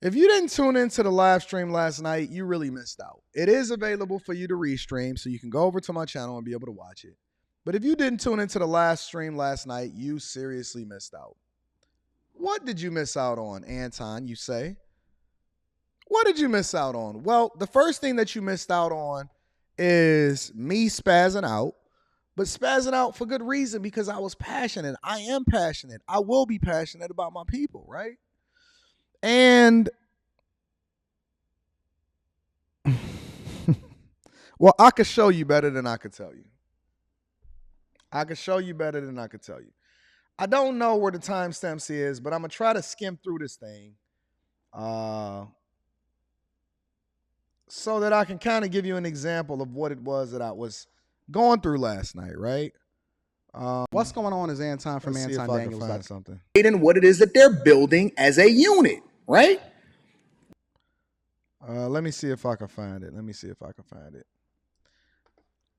If you didn't tune into the live stream last night, you really missed out. It is available for you to restream, so you can go over to my channel and be able to watch it. But if you didn't tune into the live stream last night, you seriously missed out. What did you miss out on, Anton, you say? What did you miss out on? Well, the first thing that you missed out on is me spazzing out, but spazzing out for good reason, because I was passionate. I am passionate. I will be passionate about my people, right? And well, I could show you better than I could tell you. I could show you better than I could tell you. I don't know where the timestamps is, but I'm going to try to skim through this thing so that I can kind of give you an example of what it was that I was going through last night, right? What's going on is Anton from Anton Daniels. Find something. And what it is that they're building as a unit, right? Let me see if I can find it.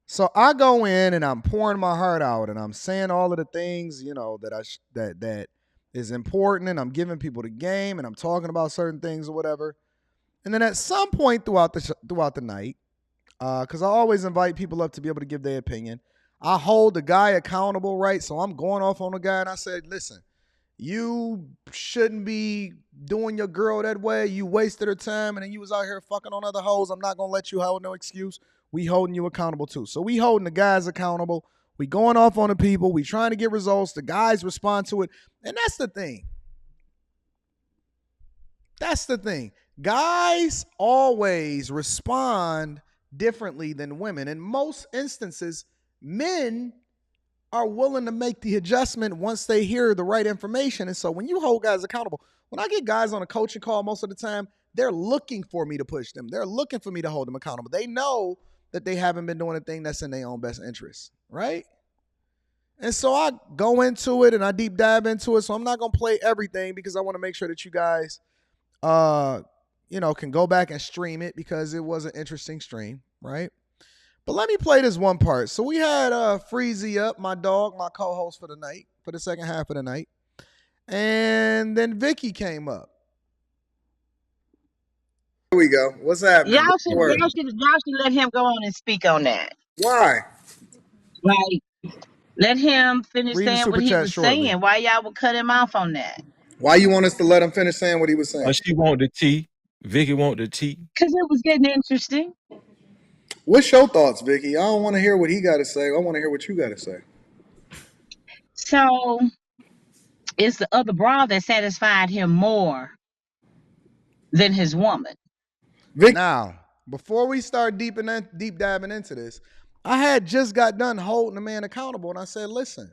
So I go in and I'm pouring my heart out and I'm saying all of the things, that is important, and I'm giving people the game and I'm talking about certain things or whatever. And then at some point throughout the night, because I always invite people up to be able to give their opinion, I hold the guy accountable, right? So I'm going off on the guy and I said, listen, you shouldn't be doing your girl that way. You wasted her time and then you was out here fucking on other hoes. I'm not going to let you have no excuse. We holding you accountable too. So we holding the guys accountable. We going off on the people. We trying to get results. The guys respond to it. And that's the thing. Guys always respond differently than women. In most instances, men are willing to make the adjustment once they hear the right information. And so when you hold guys accountable, when I get guys on a coaching call, most of the time, they're looking for me to push them. They're looking for me to hold them accountable. They know that they haven't been doing a thing that's in their own best interest, right? And so I go into it and I deep dive into it. So I'm not going to play everything because I want to make sure that you guys, can go back and stream it because it was an interesting stream, right? But let me play this one part. So we had Freezy up, my dog, my co-host for the night, for the second half of the night. And then Vicky came up. Here we go. What's happening? Y'all should let him go on and speak on that. Why? Like, let him finish Read the saying super what he chat was shortly. saying. Why y'all would cut him off on that? Why you want us to let him finish saying what he was saying? She want the tea. Vicky want the tea. Because it was getting interesting. What's your thoughts, Vicky? I don't want to hear what he got to say. I want to hear what you got to say. So it's the other bra that satisfied him more than his woman. Now, before we start deep diving into this, I had just got done holding a man accountable, and I said, listen,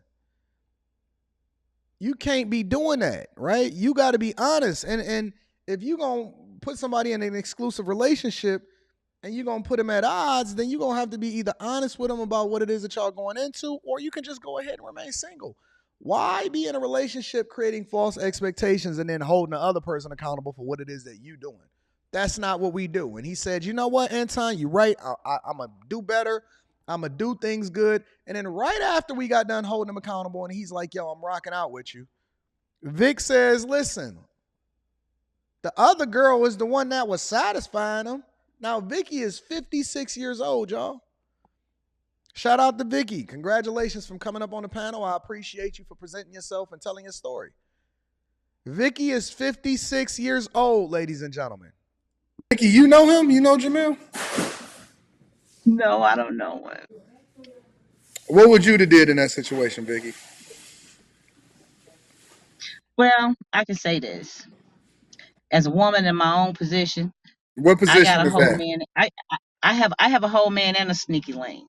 you can't be doing that, right? You got to be honest. And if you're going to put somebody in an exclusive relationship and you're going to put them at odds, then you're going to have to be either honest with them about what it is that y'all going into, or you can just go ahead and remain single. Why be in a relationship creating false expectations and then holding the other person accountable for what it is that you doing? That's not what we do. And he said, you know what, Anton, you're right. I'm going to do better. I'm going to do things good. And then right after we got done holding him accountable and he's like, yo, I'm rocking out with you, Vic says, listen, the other girl was the one that was satisfying him. Now, Vicky is 56 years old, y'all. Shout out to Vicky. Congratulations for coming up on the panel. I appreciate you for presenting yourself and telling your story. Vicky is 56 years old, ladies and gentlemen. Vicky, you know him? You know Jamil? No, I don't know him. What would you have did in that situation, Vicky? Well, I can say this. As a woman in my own position, What position I got a is whole that? man. I have a whole man and a sneaky link.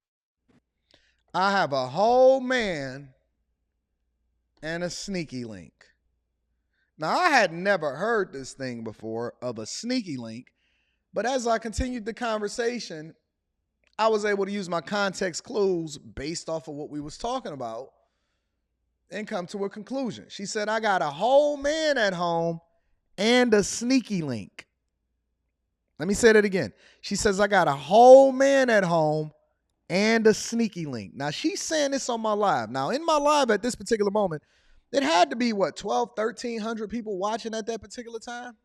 I have a whole man and a sneaky link. Now, I had never heard this thing before of a sneaky link, but as I continued the conversation, I was able to use my context clues based off of what we was talking about and come to a conclusion. She said, I got a whole man at home and a sneaky link. Let me say that again. She says, I got a whole man at home and a sneaky link. Now, she's saying this on my live. Now, in my live at this particular moment, it had to be, 1,200, 1,300 people watching at that particular time?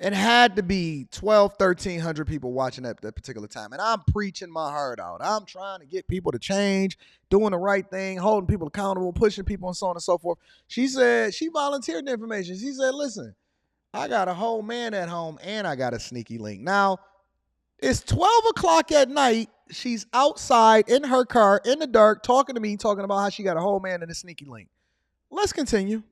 It had to be 12, 1,300 people watching at that particular time. And I'm preaching my heart out. I'm trying to get people to change, doing the right thing, holding people accountable, pushing people, and so on and so forth. She said, she volunteered the information. She said, listen, I got a whole man at home and I got a sneaky link. Now, it's 12 o'clock at night. She's outside in her car in the dark talking to me, talking about how she got a whole man and a sneaky link. Let's continue.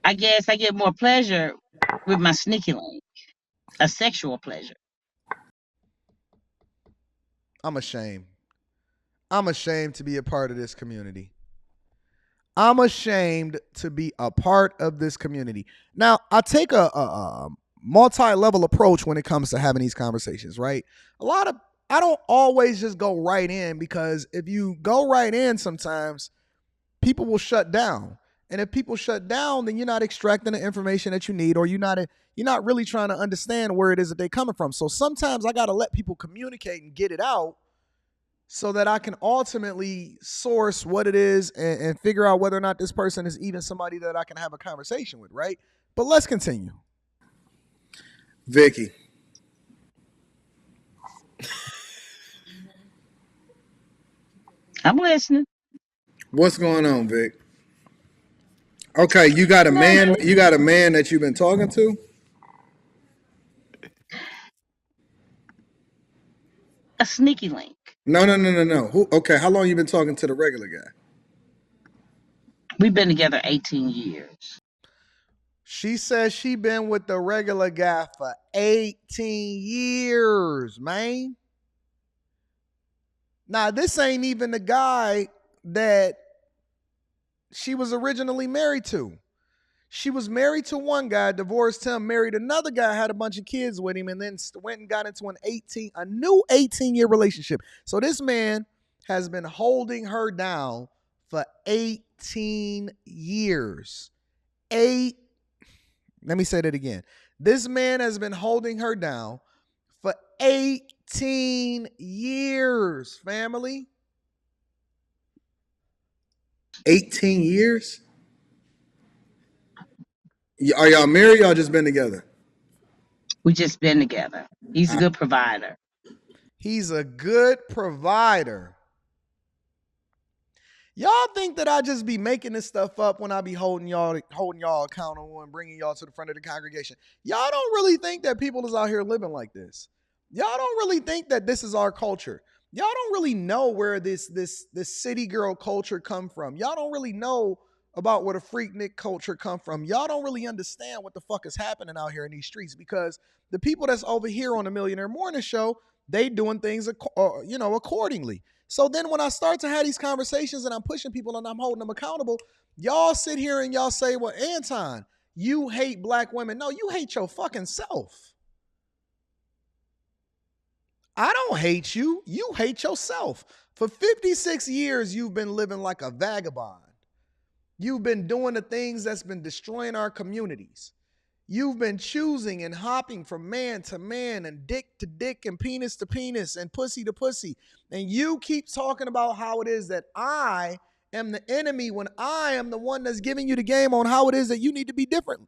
I guess I get more pleasure with my sneaky link, a sexual pleasure. I'm ashamed. I'm ashamed to be a part of this community. I'm ashamed to be a part of this community. Now, I take a multi-level approach when it comes to having these conversations, right? I don't always just go right in, because if you go right in, sometimes people will shut down. And if people shut down, then you're not extracting the information that you need, or you're not really trying to understand where it is that they're coming from. So sometimes I got to let people communicate and get it out, so that I can ultimately source what it is and figure out whether or not this person is even somebody that I can have a conversation with, right? But let's continue. Vicky. I'm listening. What's going on, Vic? Okay, you got a man. You got a man that you've been talking to. A sneaky link. No. Who? Okay, how long you been talking to the regular guy? We've been together 18 years. She says she been with the regular guy for 18 years, man. Now, this ain't even the guy that she was originally married to. She was married to one guy, divorced him, married another guy, had a bunch of kids with him, and then went and got into a new 18-year relationship. So this man has been holding her down for 18 years. Let me say that again. This man has been holding her down for 18 years, family. 18 years. Are y'all married? Y'all just been together? We just been together. He's a good provider. He's a good provider. Y'all think that I just be making this stuff up when I be holding y'all accountable and bringing y'all to the front of the congregation? Y'all don't really think that people is out here living like this. Y'all don't really think that this is our culture. Y'all don't really know where this city girl culture come from. Y'all don't really know about where the freaknik culture come from. Y'all don't really understand what the fuck is happening out here in these streets, because the people that's over here on the Millionaire Morning Show, they doing things accordingly. So then when I start to have these conversations and I'm pushing people and I'm holding them accountable, y'all sit here and y'all say, well, Anton, you hate black women. No, you hate your fucking self. I don't hate you. You hate yourself. For 56 years, you've been living like a vagabond. You've been doing the things that's been destroying our communities. You've been choosing and hopping from man to man and dick to dick and penis to penis and pussy to pussy. And you keep talking about how it is that I am the enemy when I am the one that's giving you the game on how it is that you need to be different.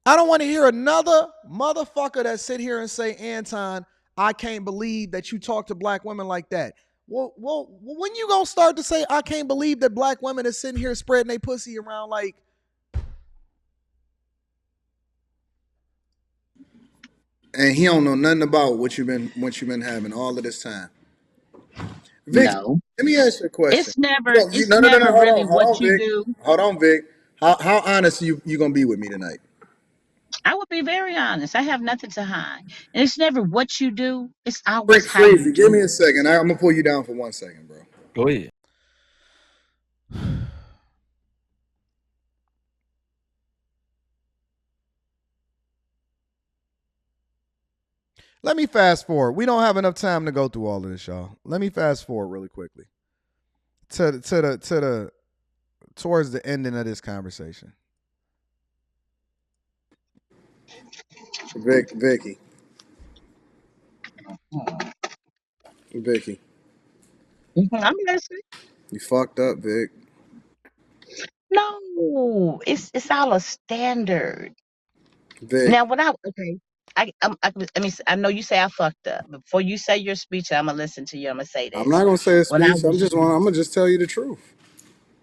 I don't want to hear another motherfucker that sit here and say, Anton, I can't believe that you talk to black women like that. Well, when you gonna start to say, I can't believe that black women are sitting here spreading their pussy around like, And he don't know nothing about what you've been having all of this time. Vic, No. let me ask you a question. It's never No, no, no, no. Hold really on, hold what on, you Vic. do. Hold on, Vic. How honest you gonna be with me tonight? I would be very honest. I have nothing to hide. And it's never what you do, it's always how you Freezy, give do me it. a second. I'm gonna pull you down for 1 second, bro. Go ahead. let me fast forward. We don't have enough time to go through all of this, y'all. Let me fast forward really quickly to towards the ending of this conversation. Vicky, Vicky, I'm listening. you fucked up, Vic. No, it's all a standard. Vic, Now, when let me. I know you say I fucked up. Before you say your speech, I'm gonna listen to you. I'm gonna say I'm not this. gonna say a When I speech. was I'm gonna just tell you the truth.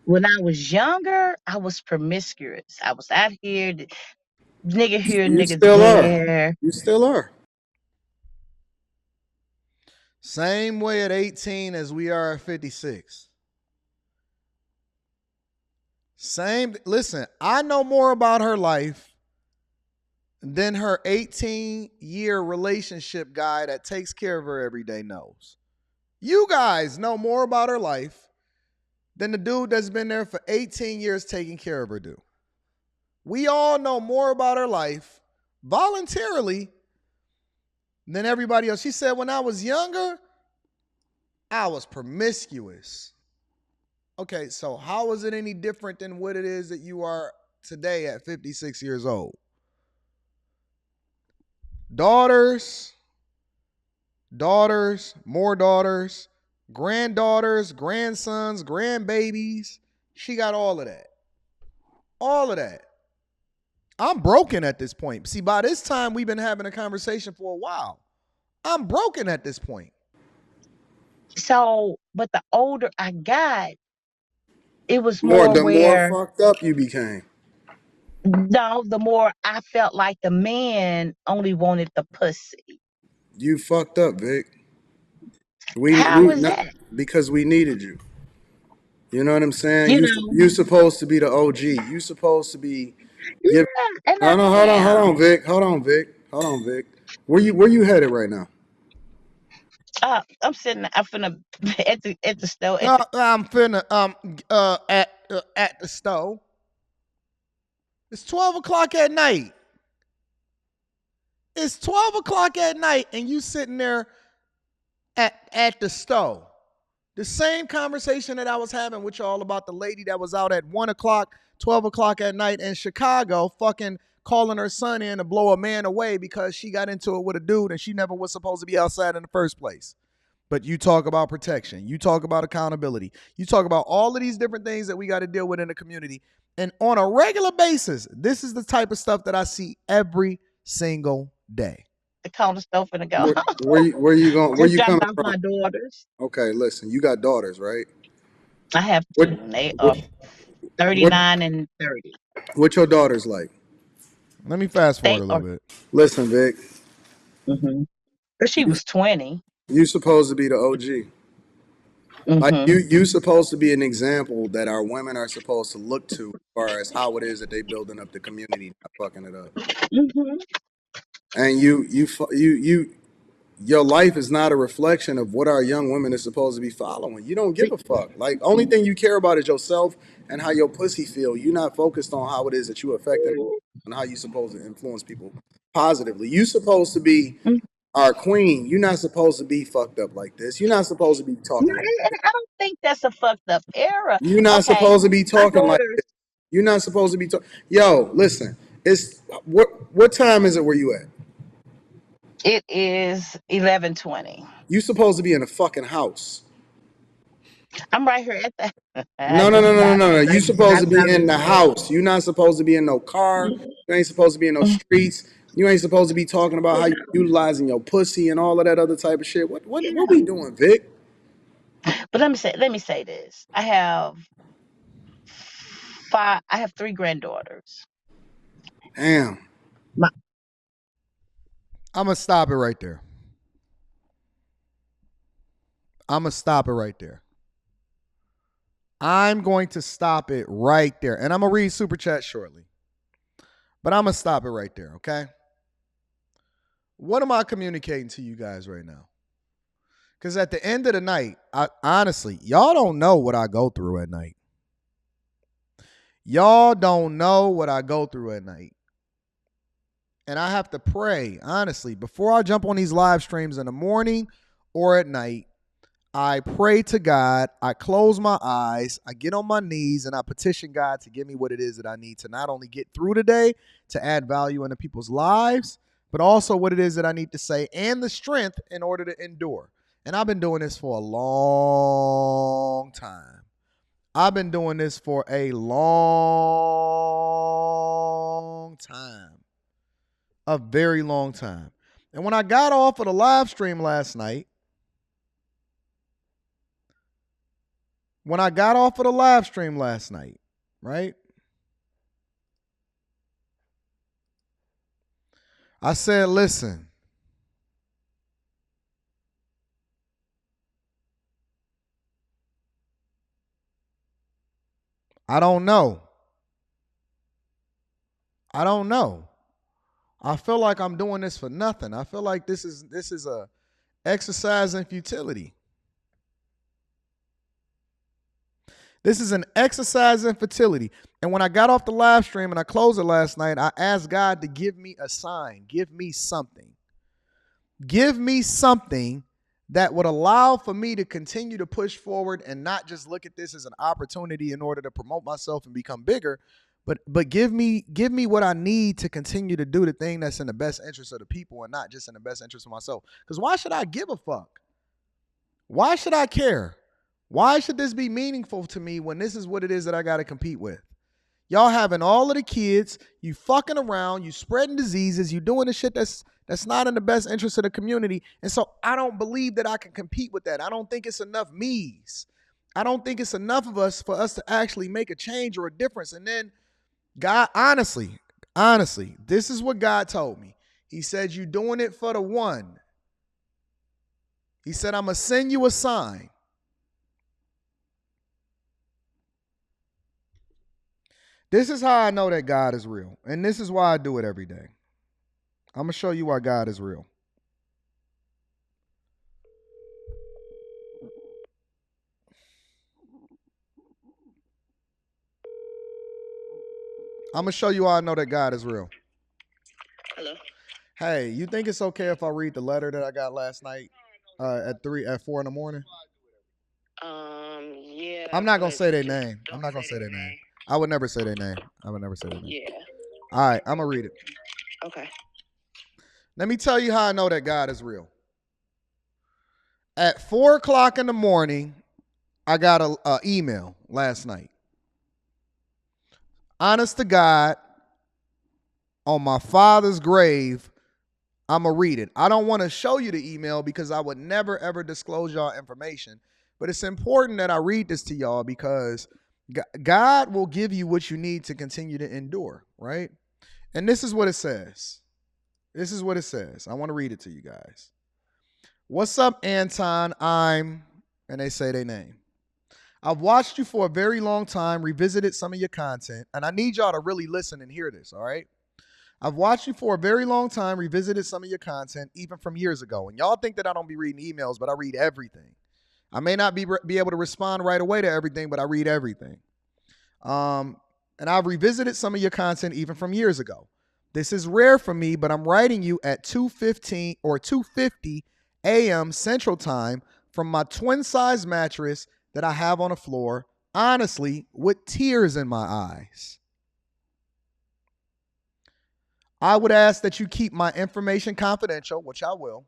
when I was younger, I was promiscuous. I was out here, nigga here, You nigga still are. there. You still are. Same way at 18 as we are at 56. Same. Listen, I know more about her life than her 18-year relationship guy that takes care of her every day knows. You guys know more about her life than the dude that's been there for 18 years taking care of her do. We all know more about her life voluntarily than everybody else. She said, when I was younger, I was promiscuous. Okay, so how is it any different than what it is that you are today at 56 years old? Daughters, more daughters, granddaughters, grandsons, grandbabies. She got all of that. All of that. I'm broken at this point. See, by this time, we've been having a conversation for a while. I'm broken at this point. So, but the older I got, it was More more the more where fucked up you became. no, the more I felt like the man only wanted the pussy. You fucked up, Vic. How We is not that? because we needed you. You know what I'm saying? You know, You supposed to be the OG. You supposed to be give. yeah, and I Hold am. on, Vic. Hold on, Vic. Where you headed right now? I'm sitting. I'm finna at the stove. No, I'm finna at the stove. It's 12 o'clock at night. It's 12 o'clock at night, and you sitting there at the stove. The same conversation that I was having with y'all about the lady that was out at 1 o'clock, 12 o'clock at night in Chicago, fucking calling her son in to blow a man away because she got into it with a dude and she never was supposed to be outside in the first place. But you talk about protection. You talk about accountability. You talk about all of these different things that we got to deal with in the community. And on a regular basis, this is the type of stuff that I see every single day. the corner stove finna go. Where you going? Where Just you dropped coming off from? my daughters. Okay, listen. You got daughters, right? I have What two. And they are what what 39 and 30. what your daughters like? Let me fast forward They a are. little bit. Listen, Vic. Mm-hmm. But she You was 20. you supposed to be the OG. Like Mm-hmm. you supposed to be an example that our women are supposed to look to as far as how it is that they building up the community, not fucking it up. Mm-hmm. And your life is not a reflection of what our young women is supposed to be following. You don't give a fuck. Like only thing you care about is yourself and how your pussy feel. You're not focused on how it is that you affecting and how you supposed to influence people positively. You supposed to be our queen. You're not supposed to be fucked up like this. You're not supposed to be No, talking like and I don't think that's a fucked up era. you're not Okay, supposed to be my talking like daughters, this. You're not supposed to be talking. Yo, listen. It's what time is it where you at? it is 11:20. You supposed to be in a fucking house. I'm right here at the. I No, no, just no, no, no, got. no, no. I You just supposed got to my be in the remote. house. You're not supposed to be in no car. You ain't supposed to be in no streets. You ain't supposed to be talking about how you utilizing your pussy and all of that other type of shit. What we doing, Vic? But let me say this. I have three granddaughters. Damn. My, I'm going to stop it right there. I'm going to stop it right there. I'm going to stop it right there. And I'm going to read Super Chat shortly. But I'm going to stop it right there, okay? What am I communicating to you guys right now? Because at the end of the night, honestly, y'all don't know what I go through at night. Y'all don't know what I go through at night. And I have to pray, honestly, before I jump on these live streams in the morning or at night, I pray to God, I close my eyes, I get on my knees, and I petition God to give me what it is that I need to not only get through the day, to add value into people's lives, but also what it is that I need to say and the strength in order to endure. And I've been doing this for a long time. I've been doing this for a long time. A very long time. And when I got off of the live stream last night, right? I said, listen, I don't know. I feel like I'm doing this for nothing. I feel like this is a exercise in futility. This is an exercise in futility. And when I got off the live stream and I closed it last night, I asked God to give me a sign, give me something. Give me something that would allow for me to continue to push forward and not just look at this as an opportunity in order to promote myself and become bigger, but give me what I need to continue to do the thing that's in the best interest of the people and not just in the best interest of myself. Because why should I give a fuck? Why should I care? Why should this be meaningful to me when this is what it is that I got to compete with? Y'all having all of the kids, you fucking around, you spreading diseases, you doing the shit that's not in the best interest of the community. And so I don't believe that I can compete with that. I don't think it's enough me's. I don't think it's enough of us for us to actually make a change or a difference. And then God, honestly, this is what God told me. He said, you doing it for the one. He said, I'm going to send you a sign. This is how I know that God is real. And this is why I do it every day. I'm going to show you why God is real. I'm going to show you why I know that God is real. Hello. Hey, you think it's okay if I read the letter that I got last night at 4 in the morning? Yeah. I'm not going to say their name. I would never say their name. Yeah. All right, I'm going to read it. Okay. Let me tell you how I know that God is real. At 4 o'clock in the morning, I got an email last night. Honest to God, on my father's grave, I'm going to read it. I don't want to show you the email because I would never, ever disclose y'all information. But it's important that I read this to y'all because God will give you what you need to continue to endure, right? And this is what it says. I want to read it to you guys. What's up, Anton? And they say their name. I've watched you for a very long time, revisited some of your content, and I need y'all to really listen and hear this, all right? I've watched you for a very long time, revisited some of your content, even from years ago. And y'all think that I don't be reading emails, but I read everything. I may not be able to respond right away to everything, but I read everything. And I've revisited some of your content even from years ago. This is rare for me, but I'm writing you at 2:15 or 2:50 a.m. Central Time from my twin-size mattress that I have on the floor, honestly, with tears in my eyes. I would ask that you keep my information confidential, which I will.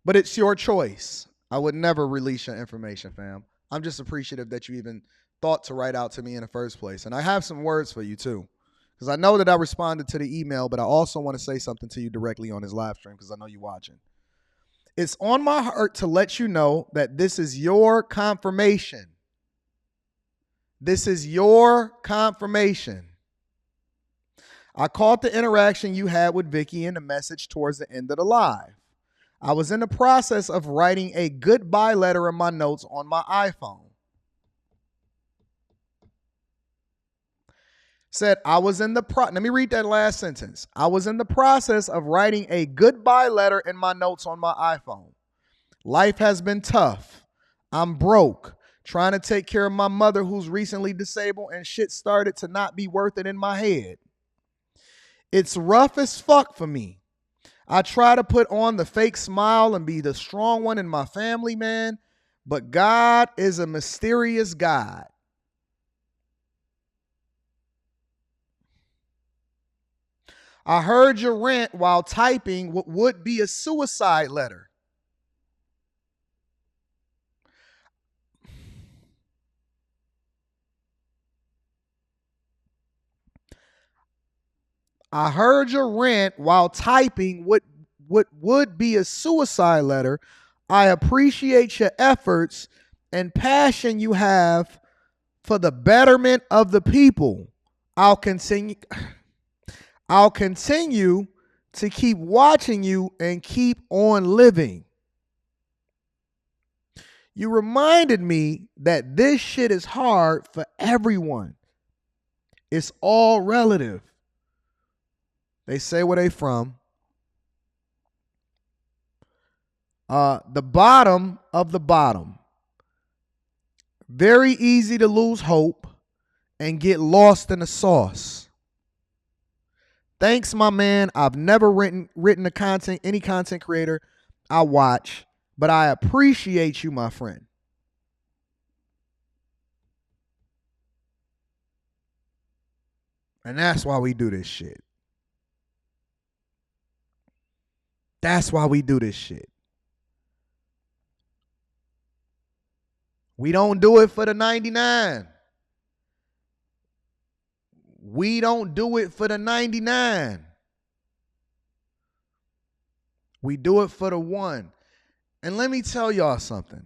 But it's your choice. I would never release your information, fam. I'm just appreciative that you even thought to write out to me in the first place. And I have some words for you too. Because I know that I responded to the email, but I also want to say something to you directly on this live stream because I know you're watching. It's on my heart to let you know that this is your confirmation. This is your confirmation. I caught the interaction you had with Vicky in the message towards the end of the live. I was in the process of writing a goodbye letter in my notes on my iPhone. Said let me read that last sentence. I was in the process of writing a goodbye letter in my notes on my iPhone. Life has been tough. I'm broke, trying to take care of my mother who's recently disabled, and shit started to not be worth it in my head. It's rough as fuck for me. I try to put on the fake smile and be the strong one in my family, man, but God is a mysterious God. I heard your rant while typing what would be a suicide letter. I heard your rant while typing what would be a suicide letter. I appreciate your efforts and passion you have for the betterment of the people. I'll continue to keep watching you and keep on living. You reminded me that this shit is hard for everyone. It's all relative. They say where they from. The bottom of the bottom. Very easy to lose hope and get lost in the sauce. Thanks, my man. I've never written any content creator I watch, but I appreciate you, my friend. And that's why we do this shit. That's why we do this shit. We don't do it for the 99. We don't do it for the 99. We do it for the one. And let me tell y'all something.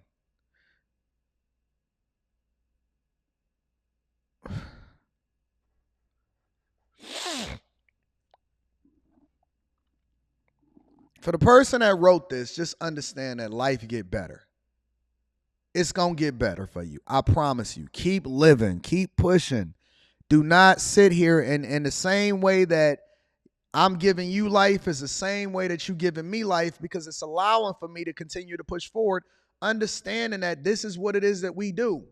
For the person that wrote this, just understand that life get better. It's going to get better for you. I promise you. Keep living. Keep pushing. Do not sit here and in the same way that I'm giving you life is the same way that you giving me life, because it's allowing for me to continue to push forward, understanding that this is what it is that we do.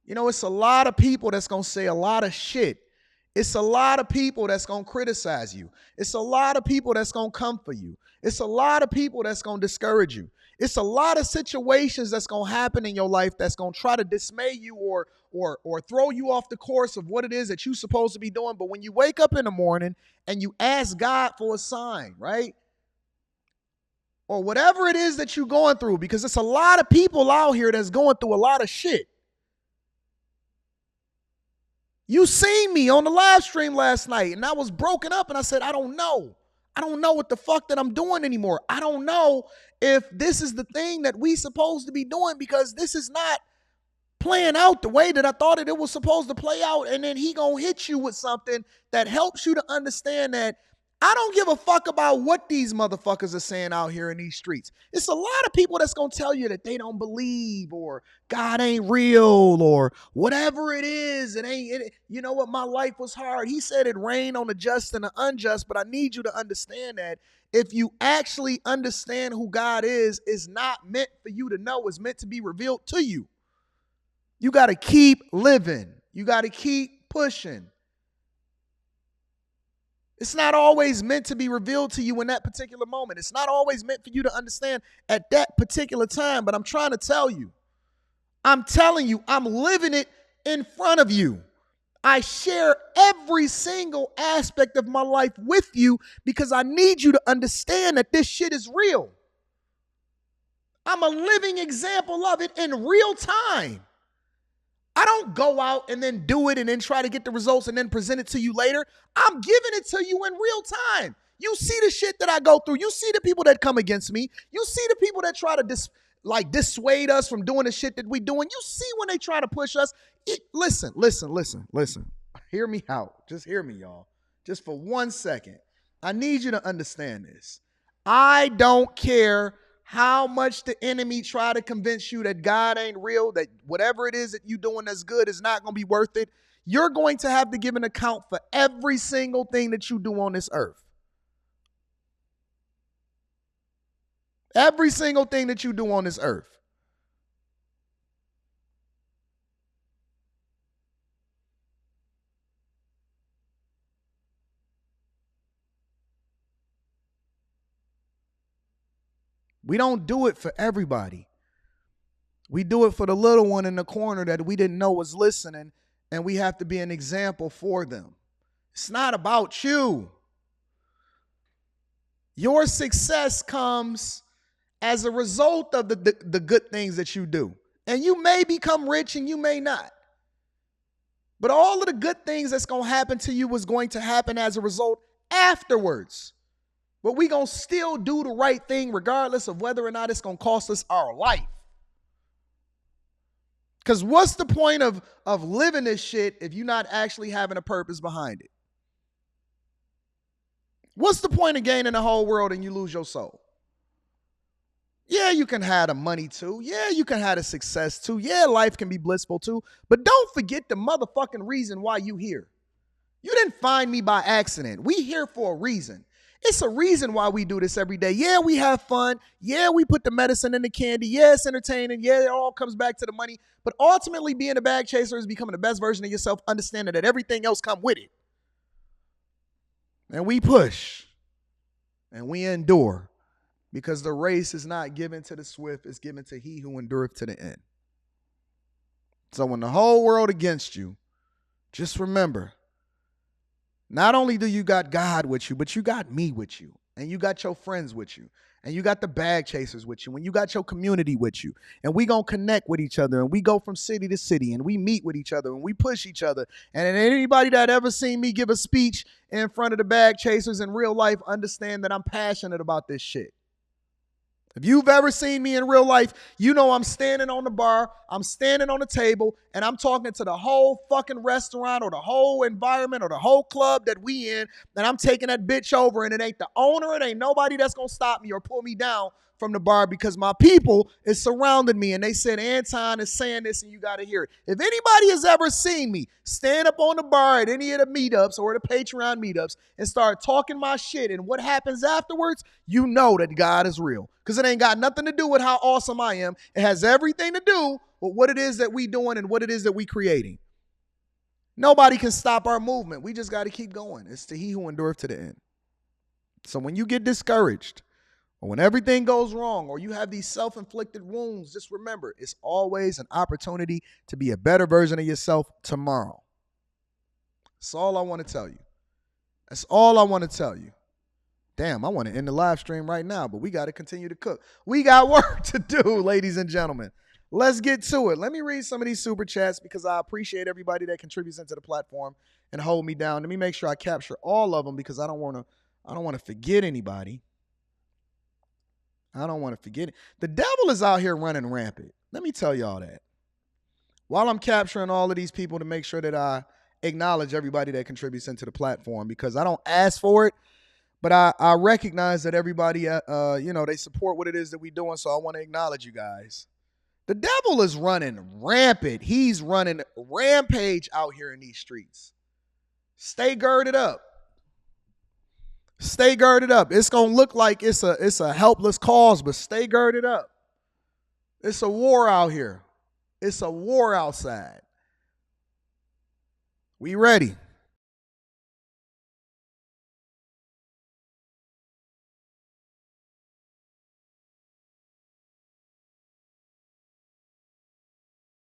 You know, it's a lot of people that's going to say a lot of shit. It's a lot of people that's going to criticize you. It's a lot of people that's going to come for you. It's a lot of people that's going to discourage you. It's a lot of situations that's going to happen in your life that's going to try to dismay you or throw you off the course of what it is that you're supposed to be doing. But when you wake up in the morning and you ask God for a sign, right? Or whatever it is that you're going through, because it's a lot of people out here that's going through a lot of shit. You seen me on the live stream last night and I was broken up and I said, I don't know. I don't know what the fuck that I'm doing anymore. I don't know if this is the thing that we supposed to be doing, because this is not playing out the way that I thought it was supposed to play out. And then he gonna hit you with something that helps you to understand that I don't give a fuck about what these motherfuckers are saying out here in these streets. It's a lot of people that's going to tell you that they don't believe or God ain't real or whatever it is. You know what? My life was hard. He said it rained on the just and the unjust, but I need you to understand that if you actually understand who God is, it's not meant for you to know. It's meant to be revealed to you. You got to keep living. You got to keep pushing. It's not always meant to be revealed to you in that particular moment. It's not always meant for you to understand at that particular time, but I'm trying to tell you. I'm telling you, I'm living it in front of you. I share every single aspect of my life with you because I need you to understand that this shit is real. I'm a living example of it in real time. I don't go out and then do it and then try to get the results and then present it to you later. I'm giving it to you in real time. You see the shit that I go through. You see the people that come against me. You see the people that try to dissuade us from doing the shit that we doing. You see when they try to push us. Listen. Hear me out. Just hear me, y'all. Just for 1 second. I need you to understand this. I don't care how much the enemy try to convince you that God ain't real, that whatever it is that you doing that's good is not going to be worth it. You're going to have to give an account for every single thing that you do on this earth. Every single thing that you do on this earth. We don't do it for everybody. We do it for the little one in the corner that we didn't know was listening, and we have to be an example for them. It's not about you. Your success comes as a result of the good things that you do. And you may become rich and you may not. But all of the good things that's going to happen to you is going to happen as a result afterwards. But we gonna still do the right thing regardless of whether or not it's gonna cost us our life. Because what's the point of living this shit if you're not actually having a purpose behind it? What's the point of gaining the whole world and you lose your soul? Yeah, you can have the money too. Yeah, you can have the success too. Yeah, life can be blissful too. But don't forget the motherfucking reason why you here. You didn't find me by accident. We here for a reason. It's a reason why we do this every day. Yeah, we have fun. Yeah, we put the medicine in the candy. Yeah, it's entertaining. Yeah, it all comes back to the money. But ultimately, being a bag chaser is becoming the best version of yourself, understanding that everything else come with it. And we push. And we endure. Because the race is not given to the swift, it's given to he who endureth to the end. So when the whole world against you, just remember, not only do you got God with you, but you got me with you. And you got your friends with you. And you got the bag chasers with you. And you got your community with you. And we going to connect with each other. And we go from city to city. And we meet with each other. And we push each other. And anybody that ever seen me give a speech in front of the bag chasers in real life understand that I'm passionate about this shit. If you've ever seen me in real life, you know I'm standing on the bar, I'm standing on the table, and I'm talking to the whole fucking restaurant or the whole environment or the whole club that we in, and I'm taking that bitch over, and it ain't the owner, it ain't nobody that's gonna stop me or pull me down from the bar because my people is surrounding me, and they said Anton is saying this, and you gotta hear it. If anybody has ever seen me stand up on the bar at any of the meetups or the Patreon meetups and start talking my shit, and what happens afterwards, you know that God is real. Because it ain't got nothing to do with how awesome I am. It has everything to do with what it is that we doing and what it is that we creating. Nobody can stop our movement. We just got to keep going. It's to he who endureth to the end. So when you get discouraged or when everything goes wrong or you have these self-inflicted wounds, just remember, it's always an opportunity to be a better version of yourself tomorrow. That's all I want to tell you. That's all I want to tell you. Damn, I want to end the live stream right now, but we got to continue to cook. We got work to do, ladies and gentlemen. Let's get to it. Let me read some of these super chats because I appreciate everybody that contributes into the platform and hold me down. Let me make sure I capture all of them because I don't want to forget anybody. I don't want to forget it. The devil is out here running rampant. Let me tell y'all that. While I'm capturing all of these people to make sure that I acknowledge everybody that contributes into the platform because I don't ask for it. But I recognize that everybody, they support what it is that we're doing, so I want to acknowledge you guys. The devil is running rampant. He's running rampage out here in these streets. Stay girded up. Stay girded up. It's going to look like it's a helpless cause, but stay girded up. It's a war out here. It's a war outside. We ready.